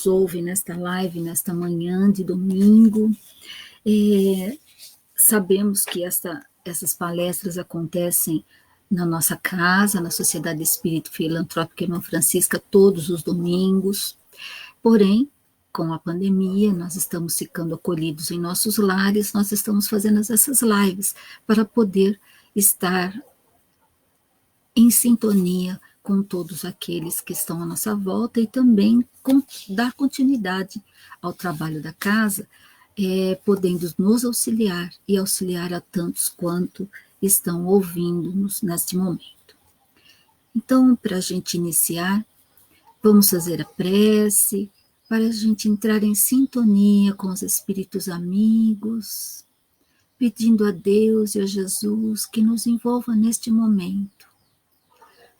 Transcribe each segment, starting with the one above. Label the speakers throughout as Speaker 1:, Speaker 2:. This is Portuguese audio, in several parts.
Speaker 1: ouve nesta live, nesta manhã de domingo. Sabemos que essas palestras acontecem na nossa casa, na Sociedade Espírita Filantrópica Irmã Francisca, todos os domingos. Porém, com a pandemia, nós estamos ficando acolhidos em nossos lares, nós estamos fazendo essas lives para poder estar em sintonia com todos aqueles que estão à nossa volta e também dar continuidade ao trabalho da casa, podendo nos auxiliar e auxiliar a tantos quanto estão ouvindo-nos neste momento. Então, para a gente iniciar, vamos fazer a prece, para a gente entrar em sintonia com os espíritos amigos, pedindo a Deus e a Jesus que nos envolva neste momento,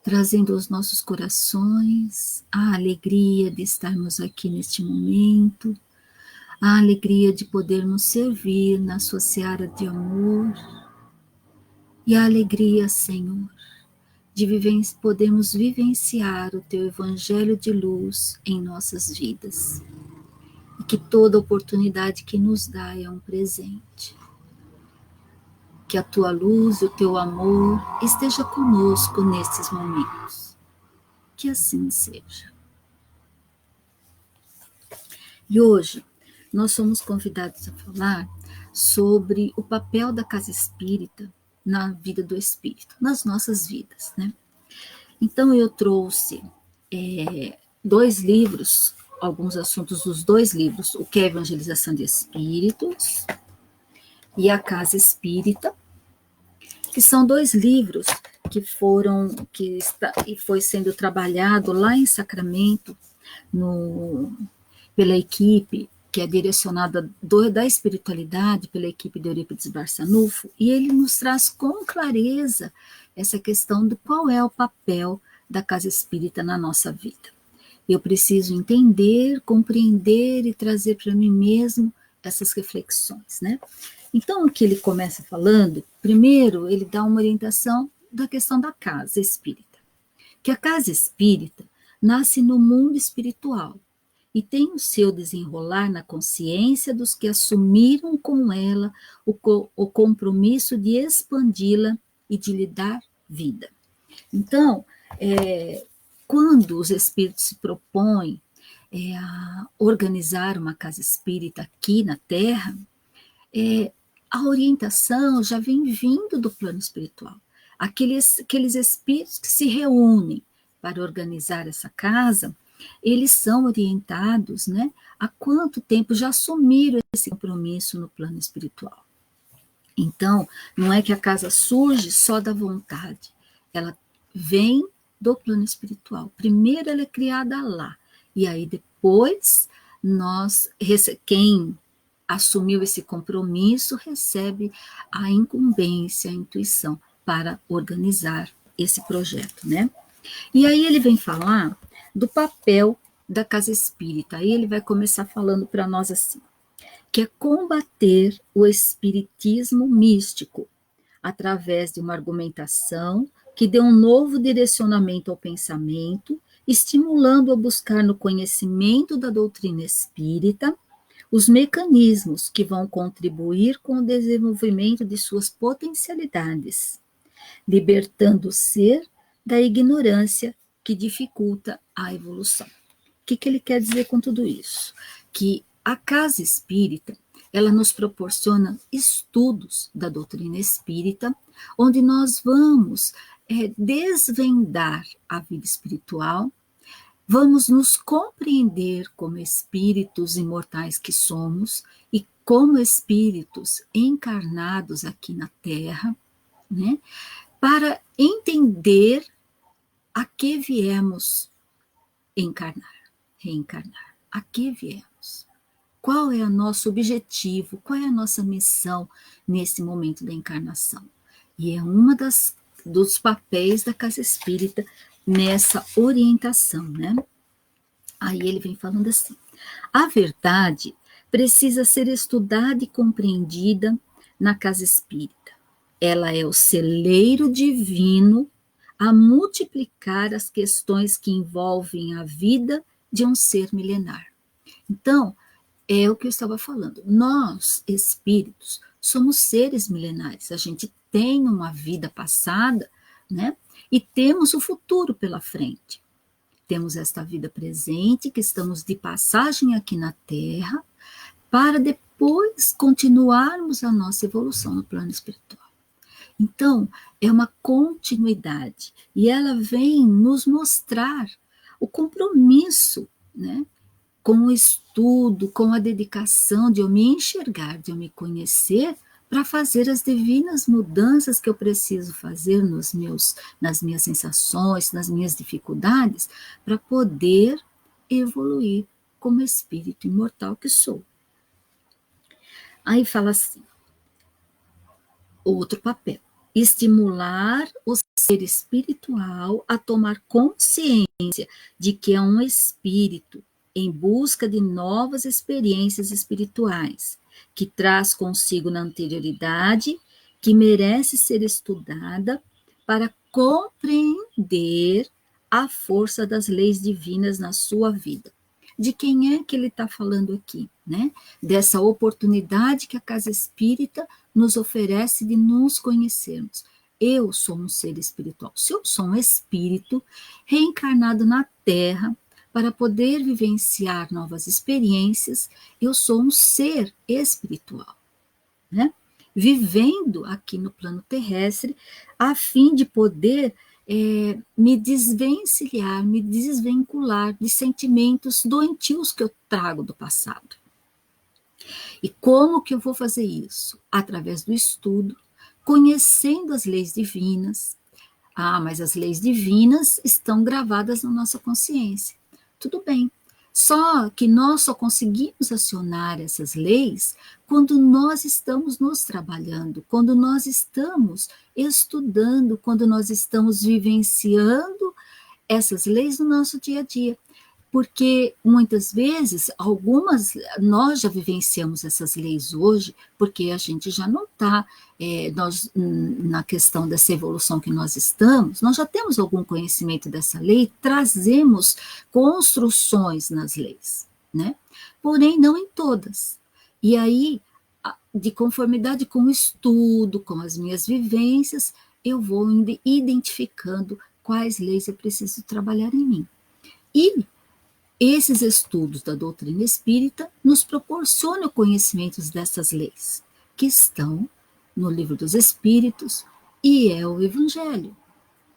Speaker 1: trazendo aos nossos corações a alegria de estarmos aqui neste momento, a alegria de podermos servir na sua seara de amor, e a alegria, Senhor, de podermos vivenciar o Teu Evangelho de luz em nossas vidas, e que toda oportunidade que nos dá é um presente. Que a Tua luz e o Teu amor esteja conosco nestes momentos. Que assim seja. E hoje nós somos convidados a falar sobre o papel da casa espírita na vida do espírito, nas nossas vidas, né? Então eu trouxe 2 livros, alguns assuntos dos 2 livros, o que é Evangelização de Espíritos e a Casa Espírita, que são 2 livros que foi sendo trabalhado lá em Sacramento, pela equipe que é direcionada da espiritualidade, pela equipe de Eurípides Barçanufo, e ele nos traz com clareza essa questão de qual é o papel da casa espírita na nossa vida. Eu preciso entender, compreender e trazer para mim mesmo essas reflexões, né? Então, o que ele começa falando, primeiro, ele dá uma orientação da questão da casa espírita, que a casa espírita nasce no mundo espiritual e tem o seu desenrolar na consciência dos que assumiram com ela o compromisso de expandi-la e de lhe dar vida. Então, quando os espíritos se propõem a organizar uma casa espírita aqui na Terra, a orientação já vem vindo do plano espiritual. Aqueles espíritos que se reúnem para organizar essa casa, eles são orientados, né, há quanto tempo já assumiram esse compromisso no plano espiritual. Então, não é que a casa surge só da vontade, ela vem do plano espiritual. Primeiro ela é criada lá, e aí depois quem assumiu esse compromisso recebe a incumbência, a intuição para organizar esse projeto, né? E aí ele vem falar do papel da casa espírita. Aí ele vai começar falando para nós assim, que é combater o espiritismo místico através de uma argumentação que dê um novo direcionamento ao pensamento, estimulando a buscar no conhecimento da doutrina espírita os mecanismos que vão contribuir com o desenvolvimento de suas potencialidades, libertando o ser da ignorância que dificulta a evolução. O que ele quer dizer com tudo isso? Que a casa espírita, ela nos proporciona estudos da doutrina espírita, onde nós vamos desvendar a vida espiritual, vamos nos compreender como espíritos imortais que somos e como espíritos encarnados aqui na Terra, né, para entender a que viemos reencarnar. A que viemos? Qual é o nosso objetivo? Qual é a nossa missão nesse momento da encarnação? E é uma dos papéis da casa espírita nessa orientação, né? Aí ele vem falando assim, a verdade precisa ser estudada e compreendida na casa espírita. Ela é o celeiro divino a multiplicar as questões que envolvem a vida de um ser milenar. Então, é o que eu estava falando. Nós, espíritos, somos seres milenares. A gente tem uma vida passada, né? E temos o futuro pela frente. Temos esta vida presente, que estamos de passagem aqui na Terra, para depois continuarmos a nossa evolução no plano espiritual. Então, é uma continuidade. E ela vem nos mostrar o compromisso, né? Com o estudo, com a dedicação de eu me enxergar, de eu me conhecer, para fazer as divinas mudanças que eu preciso fazer nas minhas sensações, nas minhas dificuldades, para poder evoluir como espírito imortal que sou. Aí fala assim, outro papel, estimular o ser espiritual a tomar consciência de que é um espírito em busca de novas experiências espirituais, que traz consigo na anterioridade, que merece ser estudada para compreender a força das leis divinas na sua vida. De quem é que ele está falando aqui, né? Dessa oportunidade que a Casa Espírita nos oferece de nos conhecermos. Eu sou um ser espiritual. Se eu sou um espírito reencarnado na Terra, para poder vivenciar novas experiências, eu sou um ser espiritual, né? Vivendo aqui no plano terrestre, a fim de poder me desvencilhar, me desvincular de sentimentos doentios que eu trago do passado. E como que eu vou fazer isso? Através do estudo, conhecendo as leis divinas. Ah, mas as leis divinas estão gravadas na nossa consciência. Tudo bem. Só que nós só conseguimos acionar essas leis quando nós estamos nos trabalhando, quando nós estamos estudando, quando nós estamos vivenciando essas leis no nosso dia a dia. Porque muitas vezes, nós já vivenciamos essas leis hoje, porque a gente já não está, na questão dessa evolução que nós estamos, nós já temos algum conhecimento dessa lei, trazemos construções nas leis, né? Porém, não em todas. E aí, de conformidade com o estudo, com as minhas vivências, eu vou identificando quais leis eu preciso trabalhar em mim. E esses estudos da doutrina espírita nos proporcionam conhecimentos dessas leis, que estão no Livro dos Espíritos e é o Evangelho,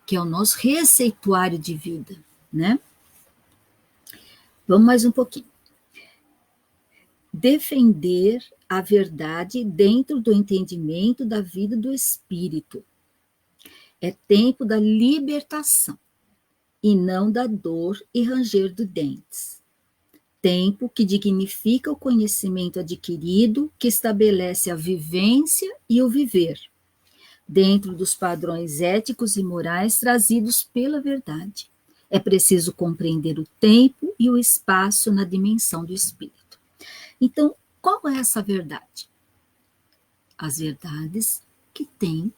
Speaker 1: que é o nosso receituário de vida, né? Vamos mais um pouquinho. Defender a verdade dentro do entendimento da vida do espírito. É tempo da libertação e não da dor e ranger de dentes. Tempo que dignifica o conhecimento adquirido, que estabelece a vivência e o viver, dentro dos padrões éticos e morais trazidos pela verdade. É preciso compreender o tempo e o espaço na dimensão do espírito. Então, qual é essa verdade? As verdades que tem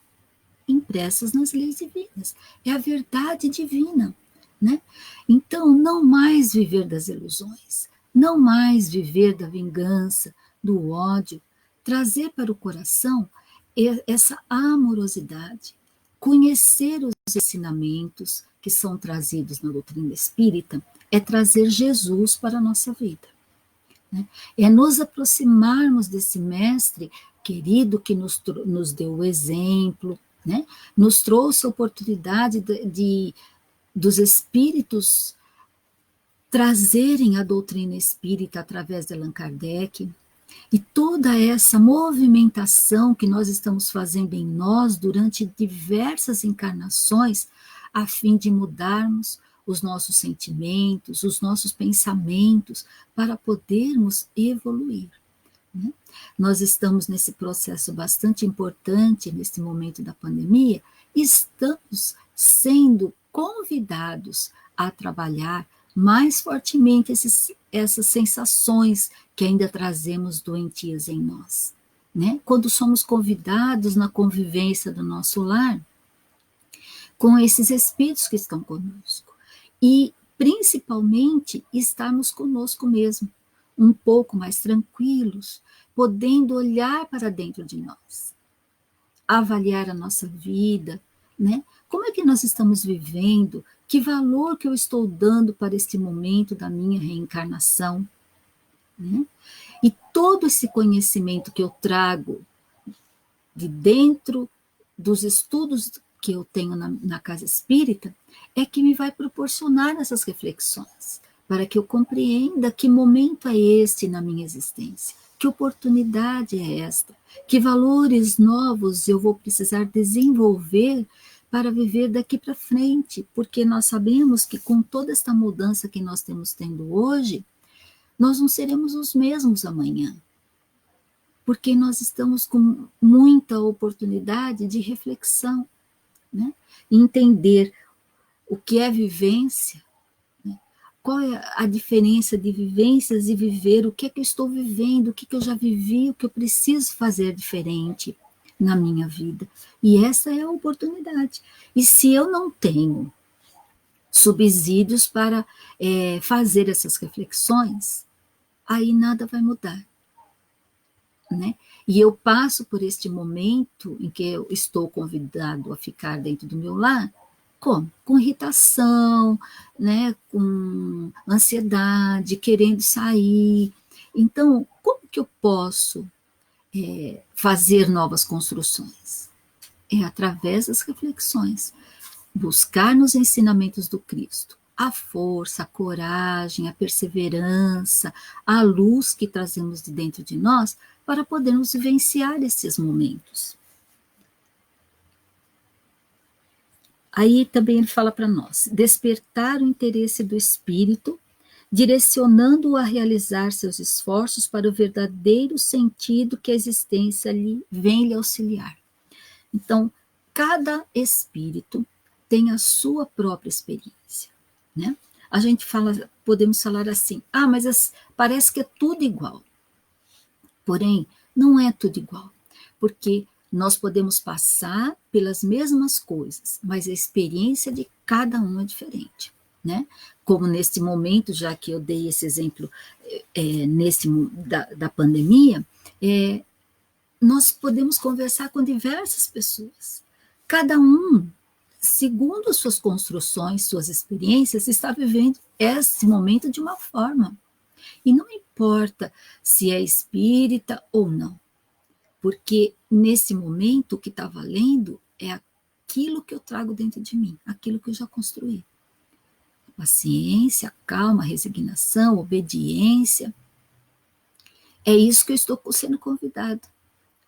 Speaker 1: impressas nas leis divinas. É a verdade divina, né? Então, não mais viver das ilusões, não mais viver da vingança, do ódio, trazer para o coração essa amorosidade, conhecer os ensinamentos que são trazidos na doutrina espírita, é trazer Jesus para a nossa vida, né? É nos aproximarmos desse mestre querido que nos deu o exemplo, né? Nos trouxe a oportunidade dos espíritos trazerem a doutrina espírita através de Allan Kardec, e toda essa movimentação que nós estamos fazendo em nós durante diversas encarnações, a fim de mudarmos os nossos sentimentos, os nossos pensamentos, para podermos evoluir, né? Nós estamos nesse processo bastante importante, nesse momento da pandemia, estamos sendo convidados a trabalhar mais fortemente essas sensações que ainda trazemos doentias em nós, né? Quando somos convidados na convivência do nosso lar com esses espíritos que estão conosco, e principalmente estarmos conosco mesmo, um pouco mais tranquilos, podendo olhar para dentro de nós, avaliar a nossa vida, né? Como é que nós estamos vivendo? Que valor que eu estou dando para este momento da minha reencarnação, né? E todo esse conhecimento que eu trago de dentro dos estudos que eu tenho na casa espírita é que me vai proporcionar essas reflexões, para que eu compreenda que momento é este na minha existência, que oportunidade é esta, que valores novos eu vou precisar desenvolver para viver daqui para frente, porque nós sabemos que com toda esta mudança que nós temos tendo hoje, nós não seremos os mesmos amanhã, porque nós estamos com muita oportunidade de reflexão, né? Entender o que é vivência, né? Qual é a diferença de vivências e viver, o que é que eu estou vivendo, o que é que eu já vivi, o que eu preciso fazer diferente na minha vida. E essa é a oportunidade. E se eu não tenho subsídios para fazer essas reflexões, aí nada vai mudar, né? E eu passo por este momento em que eu estou convidado a ficar dentro do meu lar, como? Com irritação, né? Com ansiedade, querendo sair. Então, como que eu posso fazer novas construções? É através das reflexões, buscar nos ensinamentos do Cristo a força, a coragem, a perseverança, a luz que trazemos de dentro de nós para podermos vivenciar esses momentos. Aí também ele fala para nós, despertar o interesse do espírito, direcionando-o a realizar seus esforços para o verdadeiro sentido que a existência vem lhe auxiliar. Então, cada espírito tem a sua própria experiência, né? A gente fala, podemos falar assim, mas parece que é tudo igual. Porém, não é tudo igual, porque nós podemos passar pelas mesmas coisas, mas a experiência de cada um é diferente, né? Como neste momento, já que eu dei esse exemplo da pandemia, nós podemos conversar com diversas pessoas. Cada um, segundo as suas construções, suas experiências, está vivendo esse momento de uma forma. E não importa se é espírita ou não, porque nesse momento o que está valendo é aquilo que eu trago dentro de mim, aquilo que eu já construí. Paciência, calma, resignação, obediência. É isso que eu estou sendo convidado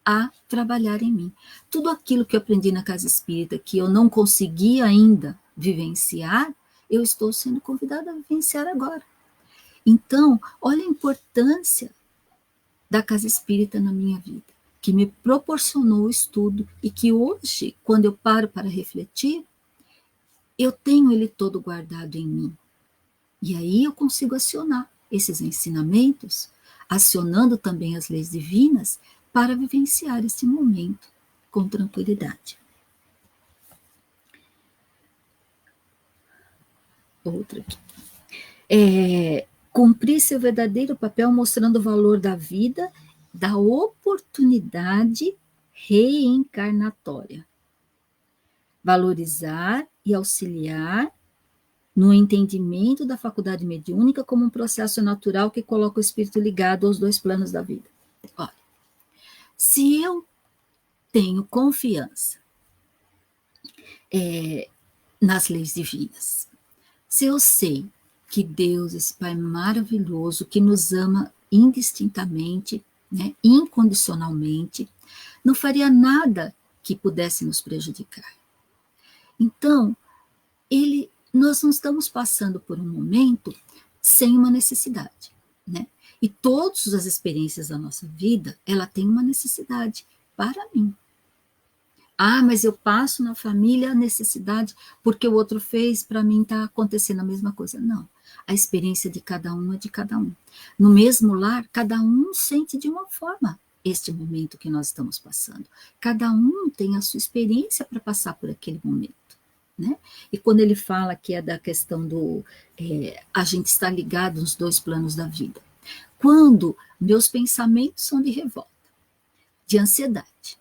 Speaker 1: a trabalhar em mim. Tudo aquilo que eu aprendi na casa espírita, que eu não consegui ainda vivenciar, eu estou sendo convidada a vivenciar agora. Então, olha a importância da casa espírita na minha vida, que me proporcionou o estudo e que hoje, quando eu paro para refletir, eu tenho ele todo guardado em mim. E aí eu consigo acionar esses ensinamentos, acionando também as leis divinas, para vivenciar esse momento com tranquilidade. Outra aqui. Cumprir seu verdadeiro papel mostrando o valor da vida, da oportunidade reencarnatória. Valorizar e auxiliar no entendimento da faculdade mediúnica como um processo natural que coloca o espírito ligado aos dois planos da vida. Olha, se eu tenho confiança nas leis divinas, se eu sei que Deus, esse Pai maravilhoso, que nos ama indistintamente, né, incondicionalmente, não faria nada que pudesse nos prejudicar. Então, nós não estamos passando por um momento sem uma necessidade, né? E todas as experiências da nossa vida, ela tem uma necessidade para mim. Mas eu passo na família a necessidade porque o outro fez, para mim está acontecendo a mesma coisa. Não, a experiência de cada um é de cada um. No mesmo lar, cada um sente de uma forma este momento que nós estamos passando. Cada um tem a sua experiência para passar por aquele momento, né? E quando ele fala que é da questão do a gente estar ligado nos dois planos da vida, Quando meus pensamentos são de revolta, de ansiedade,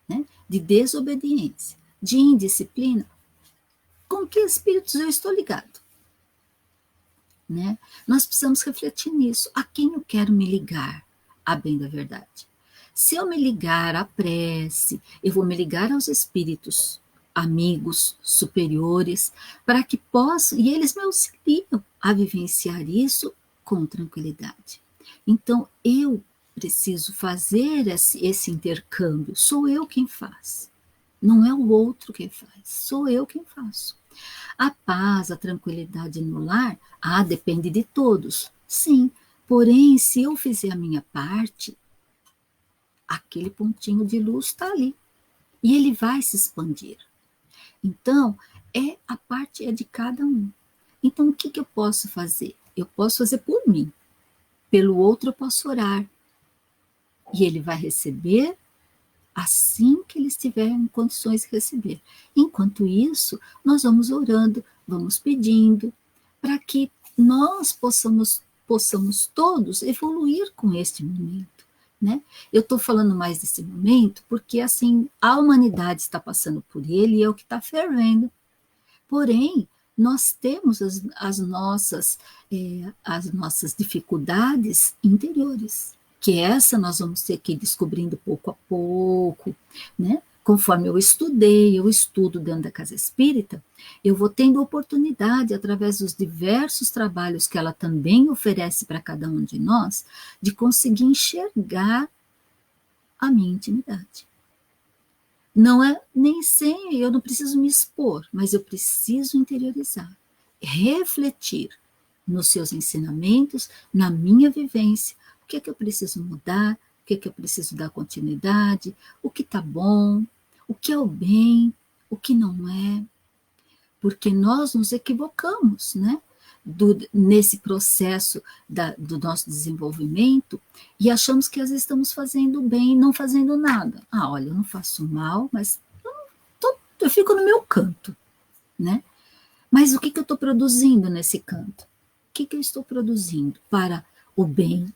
Speaker 1: né, de desobediência, de indisciplina, com que espíritos eu estou ligado? Né? Nós precisamos refletir nisso. A quem eu quero me ligar, a bem da verdade? Se eu me ligar à prece, eu vou me ligar aos espíritos amigos, superiores, para que possam, e eles me auxiliam a vivenciar isso com tranquilidade. Então, eu preciso fazer esse intercâmbio, sou eu quem faz. Não é o outro quem faz, sou eu quem faço. A paz, a tranquilidade no lar, depende de todos. Sim, porém, se eu fizer a minha parte, aquele pontinho de luz está ali. E ele vai se expandir. Então, a parte é de cada um. Então, o que eu posso fazer? Eu posso fazer por mim. Pelo outro, eu posso orar. E ele vai receber assim que ele estiver em condições de receber. Enquanto isso, nós vamos orando, vamos pedindo, para que nós possamos todos evoluir com este momento. Né? Eu estou falando mais desse momento porque assim a humanidade está passando por ele e é o que está fervendo. Porém, nós temos as nossas dificuldades interiores, que essa nós vamos ter que ir descobrindo pouco a pouco, né? Conforme eu estudo dentro da casa espírita, eu vou tendo oportunidade, através dos diversos trabalhos que ela também oferece para cada um de nós, de conseguir enxergar a minha intimidade. Não é nem sem, eu não preciso me expor, mas eu preciso interiorizar, refletir nos seus ensinamentos, na minha vivência, o que é que eu preciso mudar, o que é que eu preciso dar continuidade, o que está bom, o que é o bem, o que não é, porque nós nos equivocamos, né? Nesse processo do nosso desenvolvimento e achamos que às vezes estamos fazendo bem e não fazendo nada. Olha, eu não faço mal, mas eu fico no meu canto, né? Mas o que eu estou produzindo nesse canto? O que eu estou produzindo para o bem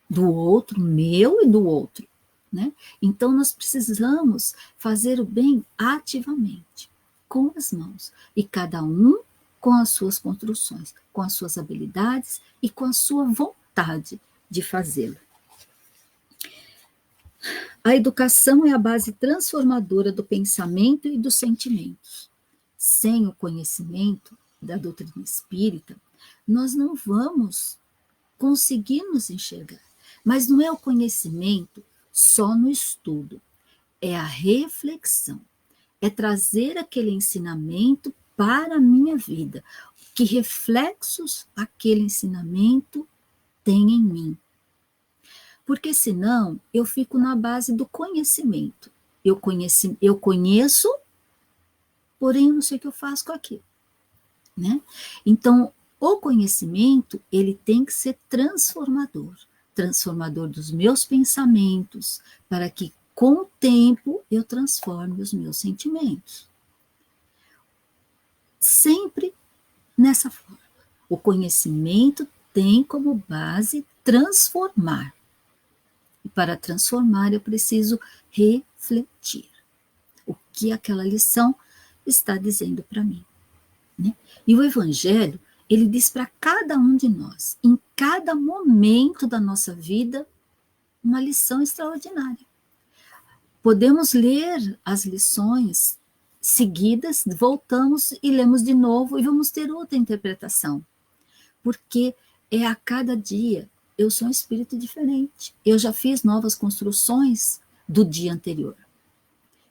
Speaker 1: do outro, meu e do outro, né? Então nós precisamos fazer o bem ativamente, com as mãos, e cada um com as suas construções, com as suas habilidades e com a sua vontade de fazê-lo. A educação é a base transformadora do pensamento e dos sentimentos. Sem o conhecimento da doutrina espírita, nós não vamos conseguir nos enxergar. Mas não é o conhecimento só no estudo, é a reflexão, é trazer aquele ensinamento para a minha vida. Que reflexos aquele ensinamento tem em mim? Porque senão eu fico na base do conhecimento. Eu conheço, porém eu não sei o que eu faço com aquilo, né? Então, o conhecimento, ele tem que ser transformador dos meus pensamentos, para que com o tempo eu transforme os meus sentimentos. Sempre nessa forma. O conhecimento tem como base transformar. E para transformar eu preciso refletir. O que aquela lição está dizendo para mim, né? E o Evangelho, ele diz para cada um de nós, em cada momento da nossa vida, uma lição extraordinária. Podemos ler as lições seguidas, voltamos e lemos de novo e vamos ter outra interpretação. Porque é a cada dia, eu sou um espírito diferente. Eu já fiz novas construções do dia anterior.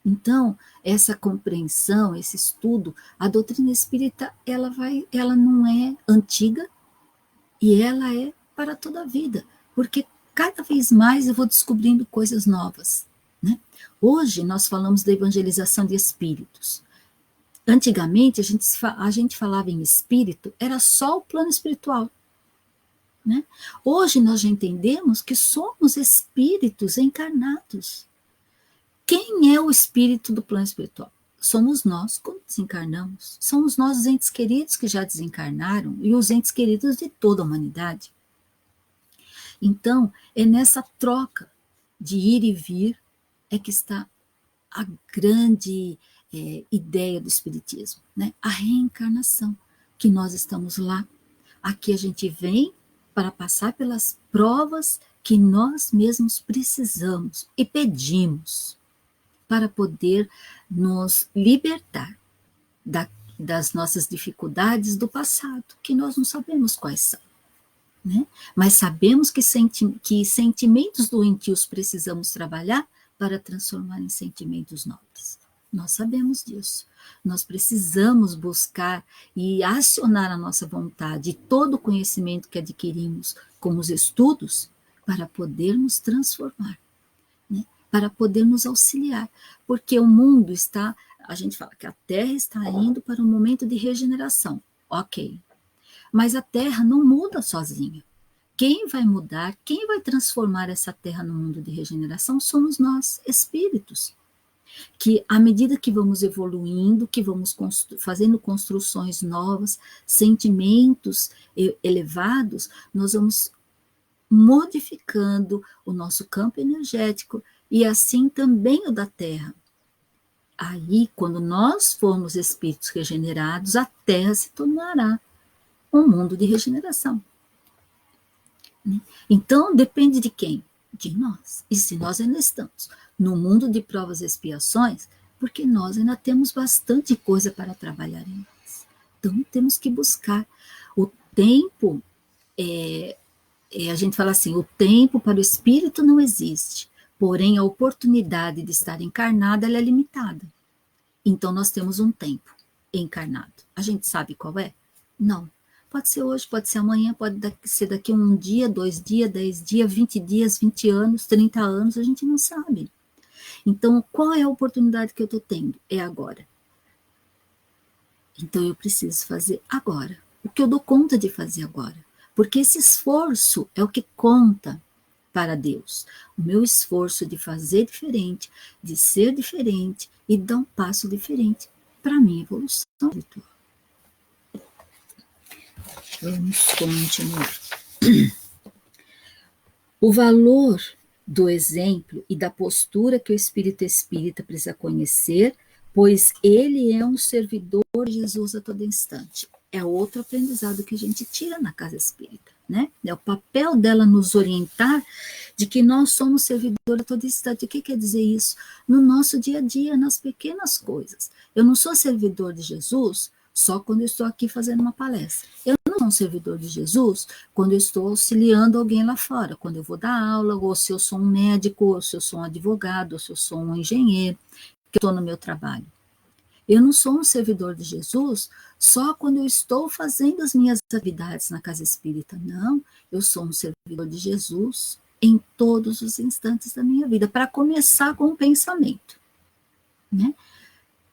Speaker 1: Então, essa compreensão, esse estudo, a doutrina espírita, ela não é antiga e ela é para toda a vida, porque cada vez mais eu vou descobrindo coisas novas, né? Hoje nós falamos da evangelização de espíritos. Antigamente a gente falava em espírito, era só o plano espiritual, né? Hoje nós já entendemos que somos espíritos encarnados. Quem é o espírito do plano espiritual? Somos nós quando desencarnamos. Somos nós os entes queridos que já desencarnaram e os entes queridos de toda a humanidade. Então, é nessa troca de ir e vir é que está a grande ideia do Espiritismo, né? A reencarnação, que nós estamos lá. Aqui a gente vem para passar pelas provas que nós mesmos precisamos e pedimos para poder nos libertar das nossas dificuldades do passado, que nós não sabemos quais são. Né? Mas sabemos que sentimentos doentios precisamos trabalhar para transformar em sentimentos nobres. Nós sabemos disso. Nós precisamos buscar e acionar a nossa vontade e todo o conhecimento que adquirimos com os estudos para poder nos transformar, né? Para poder nos auxiliar. Porque o mundo está, a gente fala que a Terra está indo para um momento de regeneração. Ok. Mas a Terra não muda sozinha. Quem vai mudar, quem vai transformar essa Terra no mundo de regeneração somos nós, espíritos. Que à medida que vamos evoluindo, que vamos fazendo construções novas, sentimentos elevados, nós vamos modificando o nosso campo energético e assim também o da Terra. Aí, quando nós formos espíritos regenerados, a Terra se tornará um mundo de regeneração. Então, depende de quem? De nós. E se nós ainda estamos no mundo de provas e expiações, porque nós ainda temos bastante coisa para trabalhar em nós. Então, temos que buscar. O tempo, a gente fala assim, o tempo para o espírito não existe, porém a oportunidade de estar encarnado ela é limitada. Então, nós temos um tempo encarnado. A gente sabe qual é? Não. Pode ser hoje, pode ser amanhã, pode ser daqui um dia, 2 dias, 10 dias, 20 dias, 20 anos, 30 anos, a gente não sabe. Então, qual é a oportunidade que eu estou tendo? É agora. Então, eu preciso fazer agora. O que eu dou conta de fazer agora. Porque esse esforço é o que conta para Deus. O meu esforço de fazer diferente, de ser diferente e dar um passo diferente para a minha evolução espiritual. Vamos continuar. O valor do exemplo e da postura que o espírito espírita precisa conhecer, pois ele é um servidor de Jesus a todo instante. É outro aprendizado que a gente tira na casa espírita, né? É o papel dela nos orientar de que nós somos servidor a todo instante. O que quer dizer isso? No nosso dia a dia, nas pequenas coisas. Eu não sou servidor de Jesus só quando eu estou aqui fazendo uma palestra. Eu não sou um servidor de Jesus quando eu estou auxiliando alguém lá fora, quando eu vou dar aula, ou se eu sou um médico, ou se eu sou um advogado, ou se eu sou um engenheiro, que estou no meu trabalho. Eu não sou um servidor de Jesus só quando eu estou fazendo as minhas atividades na casa espírita. Não, eu sou um servidor de Jesus em todos os instantes da minha vida, para começar com o pensamento, né?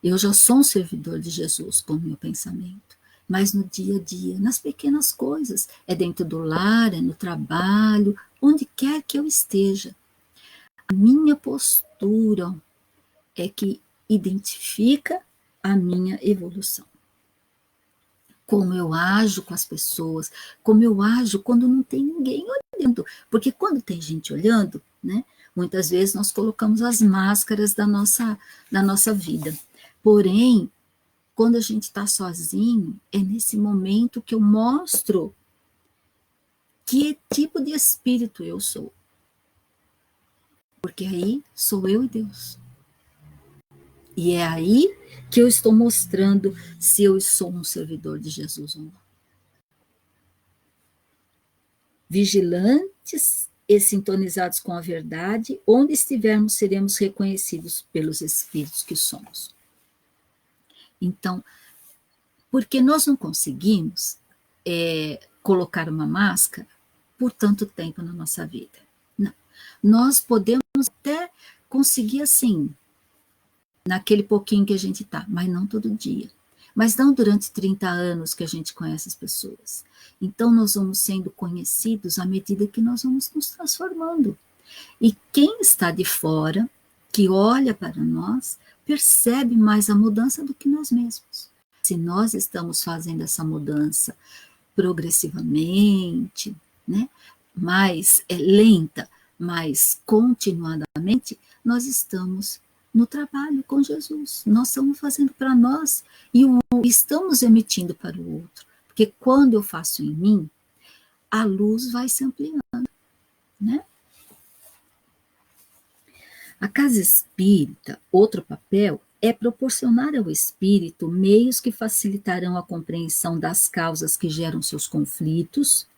Speaker 1: Eu já sou um servidor de Jesus com o meu pensamento, mas no dia a dia, nas pequenas coisas, é dentro do lar, é no trabalho, onde quer que eu esteja. A minha postura é que identifica a minha evolução. Como eu ajo com as pessoas, como eu ajo quando não tem ninguém olhando. Porque quando tem gente olhando, né, muitas vezes nós colocamos as máscaras da nossa vida. Porém, quando a gente está sozinho, é nesse momento que eu mostro que tipo de espírito eu sou. Porque aí sou eu e Deus. E é aí que eu estou mostrando se eu sou um servidor de Jesus ou não. Vigilantes e sintonizados com a verdade, onde estivermos seremos reconhecidos pelos espíritos que somos. Então, porque nós não conseguimos colocar uma máscara por tanto tempo na nossa vida. Não. Nós podemos até conseguir assim, naquele pouquinho que a gente está, mas não todo dia. Mas não durante 30 anos que a gente conhece as pessoas. Então, nós vamos sendo conhecidos à medida que nós vamos nos transformando. E quem está de fora, que olha para nós, percebe mais a mudança do que nós mesmos. Se nós estamos fazendo essa mudança progressivamente, né, mais lenta, mais continuadamente, nós estamos no trabalho com Jesus. Nós estamos fazendo para nós e estamos emitindo para o outro. Porque quando eu faço em mim, a luz vai se ampliando, né? A casa espírita, outro papel, é proporcionar ao espírito meios que facilitarão a compreensão das causas que geram seus conflitos,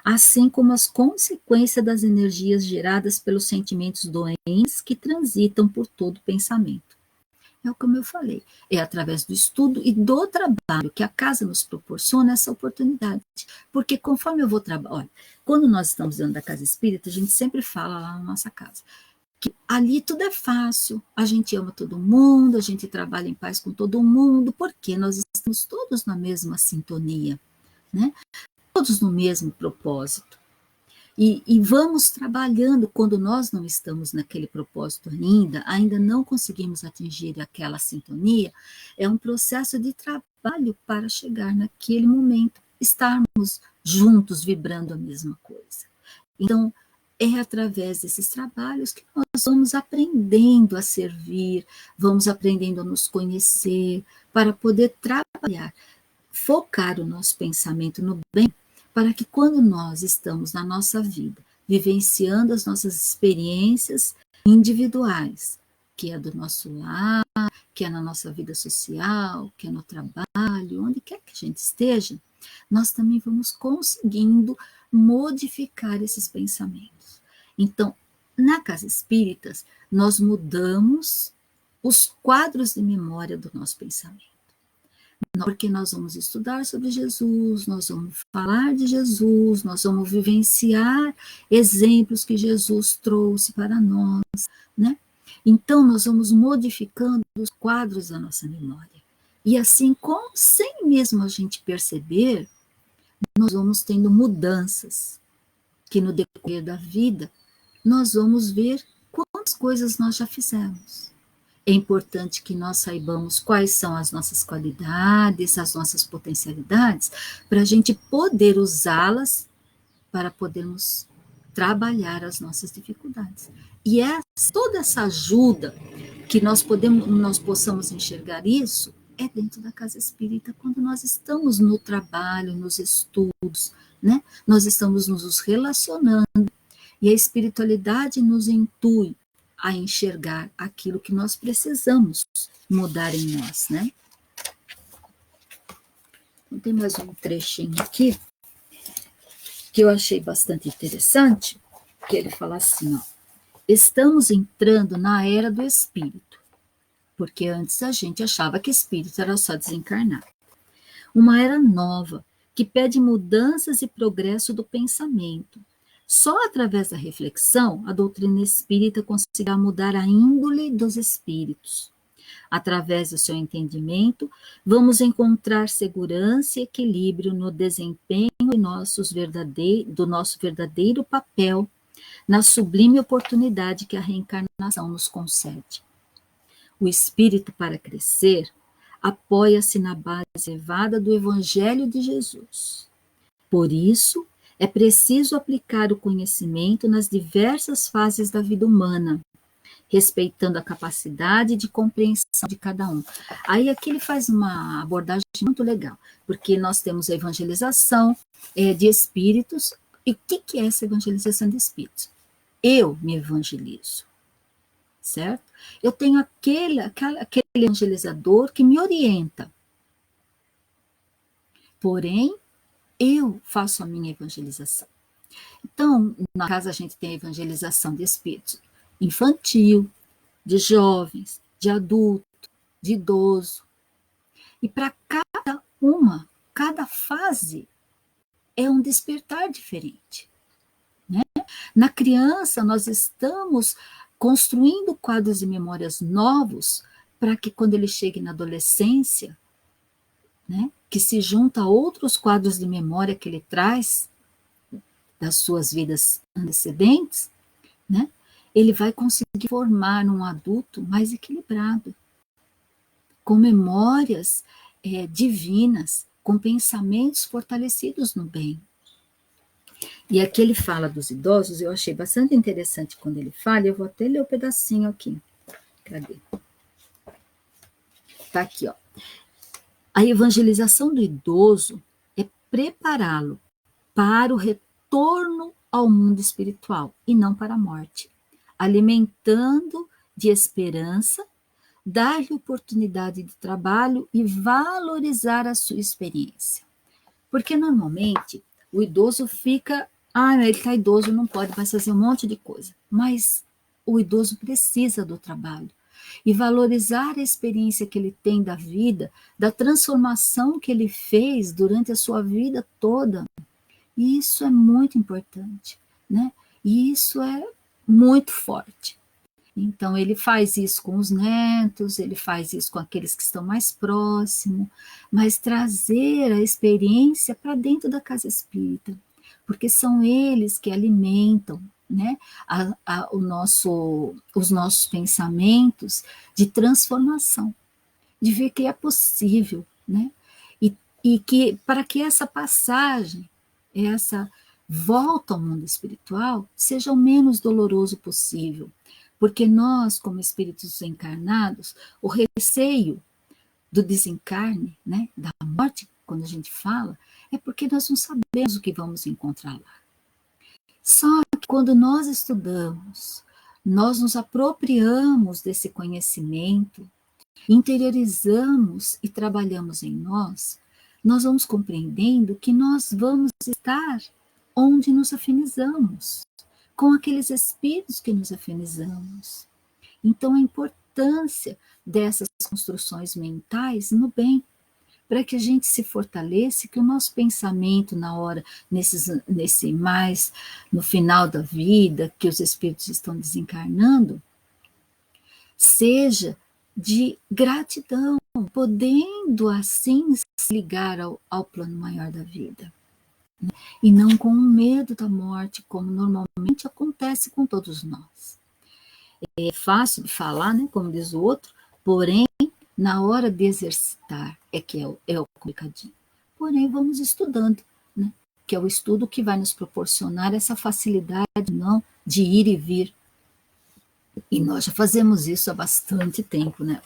Speaker 1: assim como as consequências das energias geradas pelos sentimentos doentes que transitam por todo pensamento. É como eu falei, é através do estudo e do trabalho que a casa nos proporciona essa oportunidade. Porque conforme eu vou trabalhar, quando nós estamos dentro da casa espírita, a gente sempre fala lá na nossa casa, que ali tudo é fácil, a gente ama todo mundo, a gente trabalha em paz com todo mundo, porque nós estamos todos na mesma sintonia, né? Todos no mesmo propósito. E vamos trabalhando quando nós não estamos naquele propósito ainda não conseguimos atingir aquela sintonia, é um processo de trabalho para chegar naquele momento, estarmos juntos vibrando a mesma coisa. Então, é através desses trabalhos que nós vamos aprendendo a servir, vamos aprendendo a nos conhecer, para poder trabalhar, focar o nosso pensamento no bem, para que quando nós estamos na nossa vida, vivenciando as nossas experiências individuais, que é do nosso lar, que é na nossa vida social, que é no trabalho, onde quer que a gente esteja, nós também vamos conseguindo modificar esses pensamentos. Então, na Casa Espíritas, nós mudamos os quadros de memória do nosso pensamento. Porque nós vamos estudar sobre Jesus, nós vamos falar de Jesus, nós vamos vivenciar exemplos que Jesus trouxe para nós, né? Então, nós vamos modificando os quadros da nossa memória. E assim, sem mesmo a gente perceber, nós vamos tendo mudanças, que no decorrer da vida, nós vamos ver quantas coisas nós já fizemos. É importante que nós saibamos quais são as nossas qualidades, as nossas potencialidades, para a gente poder usá-las para podermos trabalhar as nossas dificuldades. E toda essa ajuda que nós possamos enxergar isso é dentro da casa espírita, quando nós estamos no trabalho, nos estudos, né? Nós estamos nos relacionando e a espiritualidade nos intui a enxergar aquilo que nós precisamos mudar em nós, né? Então, tem mais um trechinho aqui que eu achei bastante interessante, que ele fala assim, ó, estamos entrando na era do espírito, porque antes a gente achava que espírito era só desencarnar. Uma era nova, que pede mudanças e progresso do pensamento. Só através da reflexão, a doutrina espírita conseguirá mudar a índole dos espíritos. Através do seu entendimento, vamos encontrar segurança e equilíbrio no desempenho do nosso verdadeiro papel, na sublime oportunidade que a reencarnação nos concede. O espírito, para crescer, apoia-se na base elevada do Evangelho de Jesus. Por isso, é preciso aplicar o conhecimento nas diversas fases da vida humana, respeitando a capacidade de compreensão de cada um. Aí aqui ele faz uma abordagem muito legal, porque nós temos a evangelização de espíritos. E o que é essa evangelização de espíritos? Eu me evangelizo, certo? Eu tenho aquele evangelizador que me orienta. Porém, eu faço a minha evangelização. Então, na casa a gente tem a evangelização de espíritos infantil, de jovens, de adulto, de idoso. E para cada fase é um despertar diferente, né? Na criança, nós estamos construindo quadros de memórias novos para que quando ele chegue na adolescência, né, que se junta a outros quadros de memória que ele traz das suas vidas antecedentes, né, ele vai conseguir formar um adulto mais equilibrado, com memórias divinas, com pensamentos fortalecidos no bem. E aqui ele fala dos idosos, eu achei bastante interessante quando ele fala, eu vou até ler o pedacinho aqui. Cadê? Tá aqui, ó. A evangelização do idoso é prepará-lo para o retorno ao mundo espiritual e não para a morte, alimentando de esperança, dar-lhe oportunidade de trabalho e valorizar a sua experiência. Porque normalmente o idoso fica, ele está idoso, não pode mais fazer um monte de coisa. Mas o idoso precisa do trabalho. E valorizar a experiência que ele tem da vida, da transformação que ele fez durante a sua vida toda. E isso é muito importante, né? E isso é muito forte. Então, ele faz isso com os netos, ele faz isso com aqueles que estão mais próximos, mas trazer a experiência para dentro da casa espírita, porque são eles que alimentam, né, os nossos pensamentos de transformação, de ver que é possível, né, e que para que essa passagem, essa volta ao mundo espiritual, seja o menos doloroso possível. Porque nós, como espíritos encarnados, o receio do desencarne, né, da morte, quando a gente fala, é porque nós não sabemos o que vamos encontrar lá. Só que quando nós estudamos, nós nos apropriamos desse conhecimento, interiorizamos e trabalhamos em nós, nós vamos compreendendo que nós vamos estar onde nos afinizamos, com aqueles espíritos que nos afinizamos. Então, a importância dessas construções mentais no bem, para que a gente se fortaleça, que o nosso pensamento na hora, nesse mais, no final da vida, que os espíritos estão desencarnando, seja de gratidão, podendo assim se ligar ao plano maior da vida. E não com o medo da morte, como normalmente acontece com todos nós. É fácil de falar, né, como diz o outro, porém, na hora de exercitar é o complicadinho. Porém, vamos estudando, né, que é o estudo que vai nos proporcionar essa facilidade não de ir e vir. E nós já fazemos isso há bastante tempo, né?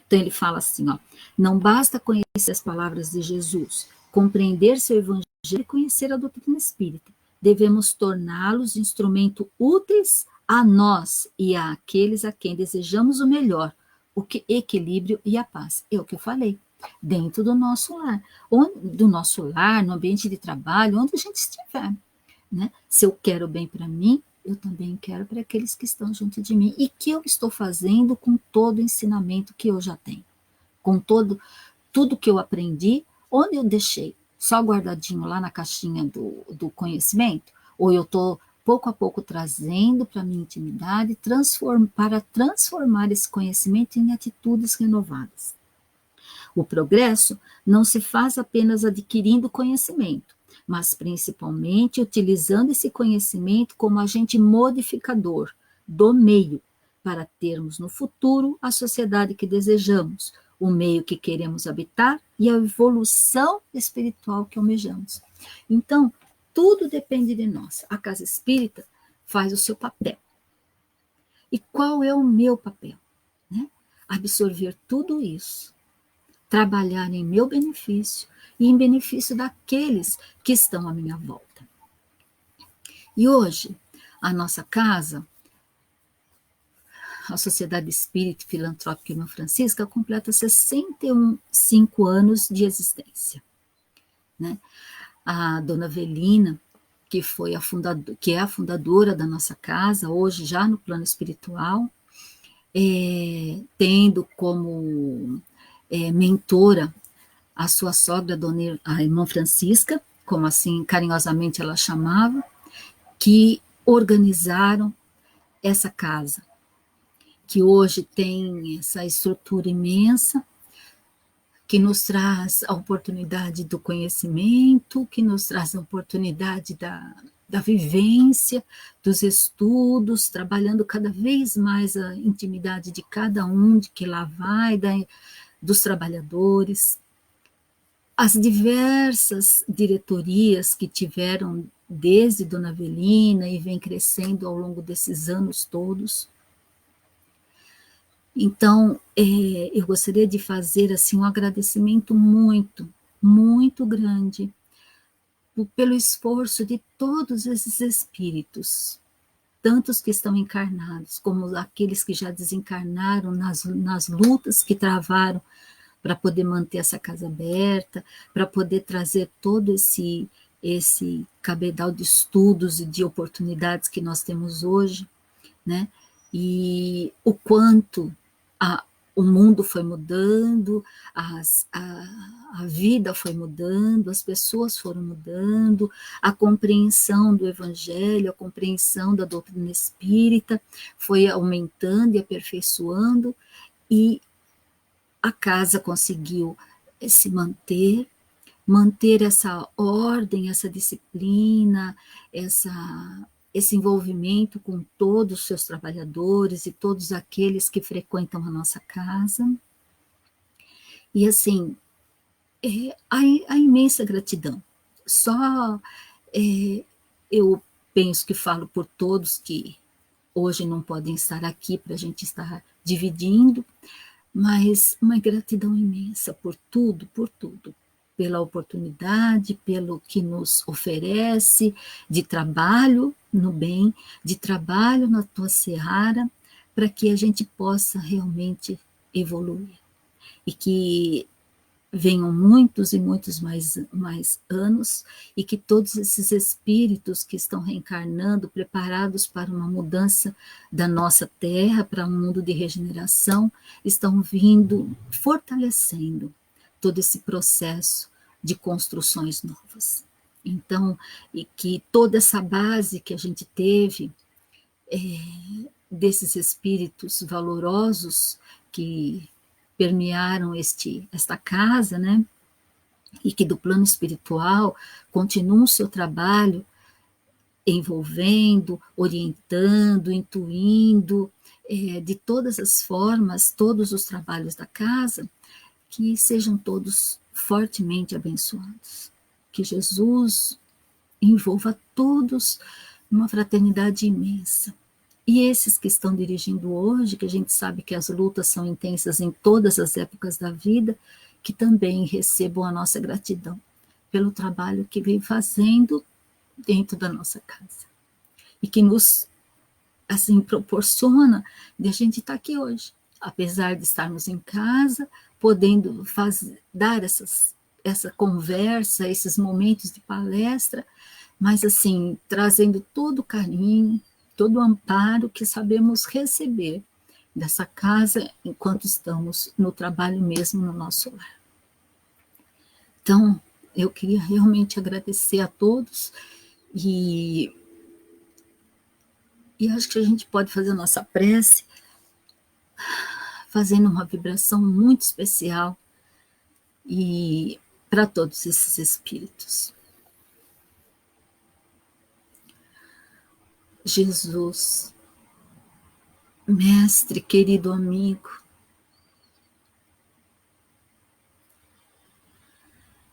Speaker 1: Então ele fala assim, ó, não basta conhecer as palavras de Jesus, compreender seu evangelho e conhecer a doutrina espírita. Devemos torná-los instrumento úteis a nós e àqueles a quem desejamos o melhor, o equilíbrio e a paz. É o que eu falei, dentro do nosso lar, no ambiente de trabalho, onde a gente estiver. Né? Se eu quero bem para mim, eu também quero para aqueles que estão junto de mim. E que eu estou fazendo com todo o ensinamento que eu já tenho, com tudo que eu aprendi, onde eu deixei? Só guardadinho lá na caixinha do conhecimento? Ou eu estou pouco a pouco trazendo para a minha intimidade para transformar esse conhecimento em atitudes renovadas? O progresso não se faz apenas adquirindo conhecimento, mas principalmente utilizando esse conhecimento como agente modificador do meio, para termos no futuro a sociedade que desejamos, o meio que queremos habitar e a evolução espiritual que almejamos. Então, tudo depende de nós. A casa espírita faz o seu papel. E qual é o meu papel? Né? Absorver tudo isso, trabalhar em meu benefício e em benefício daqueles que estão à minha volta. E hoje, a nossa casa, a Sociedade Espírita Filantrópica Irmã Francisca, completa 65 anos de existência. Né? A dona Avelina, que é a fundadora da nossa casa, hoje já no plano espiritual, tendo como mentora a sua sogra, a irmã Francisca, como assim carinhosamente ela chamava, que organizaram essa casa, que hoje tem essa estrutura imensa, que nos traz a oportunidade do conhecimento, que nos traz a oportunidade da vivência, dos estudos, trabalhando cada vez mais a intimidade de cada um, de que lá vai, dos trabalhadores. as diversas diretorias que tiveram desde Dona Avelina e vem crescendo ao longo desses anos todos. Então, eu gostaria de fazer assim um agradecimento muito, muito grande pelo esforço de todos esses espíritos, tantos que estão encarnados, como aqueles que já desencarnaram nas lutas que travaram para poder manter essa casa aberta, para poder trazer todo esse cabedal de estudos e de oportunidades que nós temos hoje, né? E o quanto o mundo foi mudando, a vida foi mudando, as pessoas foram mudando, a compreensão do Evangelho, a compreensão da doutrina espírita foi aumentando e aperfeiçoando, e a casa conseguiu se manter essa ordem, essa disciplina, esse envolvimento com todos os seus trabalhadores e todos aqueles que frequentam a nossa casa. E assim, a imensa gratidão. Só eu penso que falo por todos que hoje não podem estar aqui para a gente estar dividindo, mas uma gratidão imensa por tudo, pela oportunidade, pelo que nos oferece de trabalho no bem, de trabalho na tua seara, para que a gente possa realmente evoluir. E que venham muitos e muitos mais anos, e que todos esses espíritos que estão reencarnando, preparados para uma mudança da nossa terra, para um mundo de regeneração, estão vindo, fortalecendo todo esse processo de construções novas. Então, e que toda essa base que a gente teve, desses espíritos valorosos que permearam esta casa, né? E que do plano espiritual continuam o seu trabalho envolvendo, orientando, intuindo, de todas as formas, todos os trabalhos da casa, que sejam todos fortemente abençoados. Que Jesus envolva todos numa fraternidade imensa. E esses que estão dirigindo hoje, que a gente sabe que as lutas são intensas em todas as épocas da vida, que também recebam a nossa gratidão pelo trabalho que vem fazendo dentro da nossa casa. E que nos, assim, proporciona de a gente estar aqui hoje. Apesar de estarmos em casa, podendo dar essa conversa, esses momentos de palestra, mas assim, trazendo todo o carinho, todo o amparo que sabemos receber dessa casa enquanto estamos no trabalho mesmo no nosso lar. Então, eu queria realmente agradecer a todos e acho que a gente pode fazer a nossa prece fazendo uma vibração muito especial e para todos esses espíritos. Jesus, mestre, querido amigo,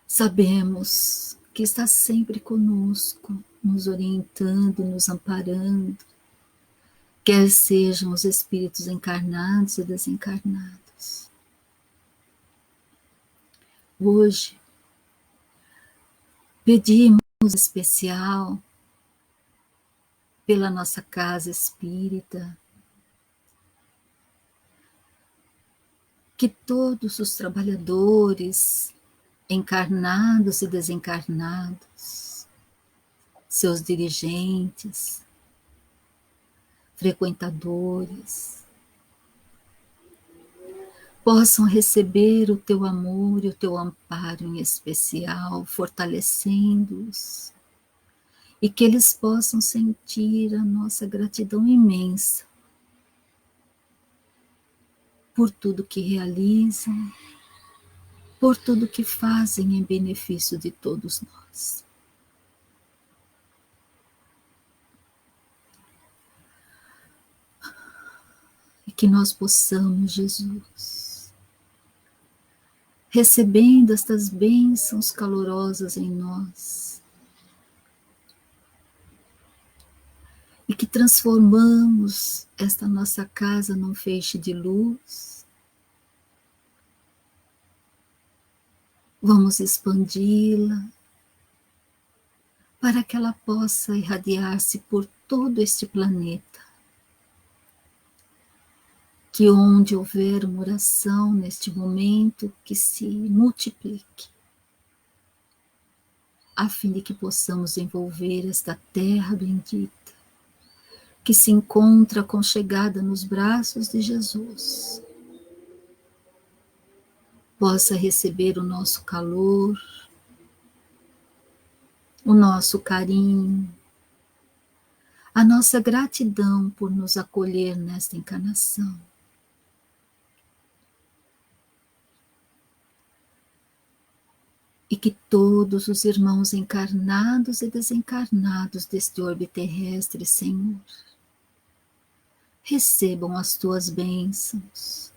Speaker 1: sabemos que está sempre conosco, nos orientando, nos amparando, quer sejam os espíritos encarnados e desencarnados. Hoje, pedimos em especial pela nossa casa espírita, que todos os trabalhadores, encarnados e desencarnados, seus dirigentes, frequentadores, possam receber o teu amor e o teu amparo em especial, fortalecendo-os, e que eles possam sentir a nossa gratidão imensa por tudo que realizam, por tudo que fazem em benefício de todos nós. E que nós possamos, Jesus, recebendo estas bênçãos calorosas em nós, e que transformamos esta nossa casa num feixe de luz. Vamos expandi-la para que ela possa irradiar-se por todo este planeta. Que onde houver uma oração neste momento, que se multiplique, a fim de que possamos envolver esta terra bendita, que se encontra aconchegada nos braços de Jesus, possa receber o nosso calor, o nosso carinho, a nossa gratidão por nos acolher nesta encarnação. E que todos os irmãos encarnados e desencarnados deste orbe terrestre, Senhor, recebam as tuas bênçãos,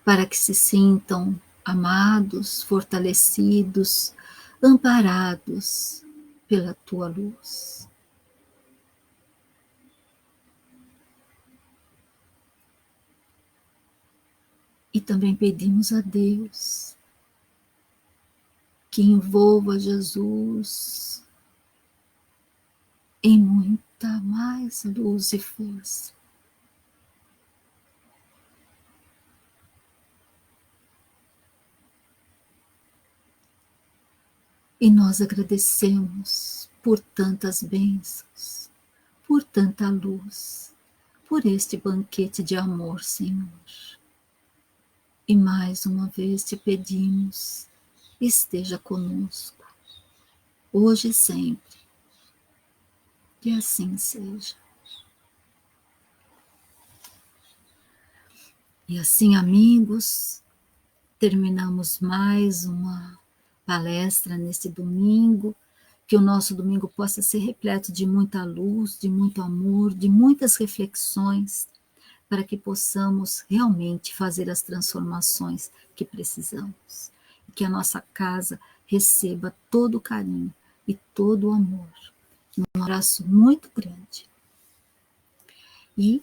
Speaker 1: para que se sintam amados, fortalecidos, amparados pela tua luz. E também pedimos a Deus que envolva Jesus em muita mais luz e força. E nós agradecemos por tantas bênçãos, por tanta luz, por este banquete de amor, Senhor. E mais uma vez te pedimos, esteja conosco, hoje e sempre, que assim seja. E assim, amigos, terminamos mais uma palestra neste domingo, que o nosso domingo possa ser repleto de muita luz, de muito amor, de muitas reflexões, para que possamos realmente fazer as transformações que precisamos. E que a nossa casa receba todo o carinho e todo o amor. Um abraço muito grande. E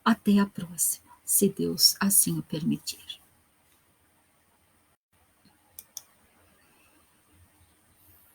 Speaker 1: até a próxima, se Deus assim o permitir.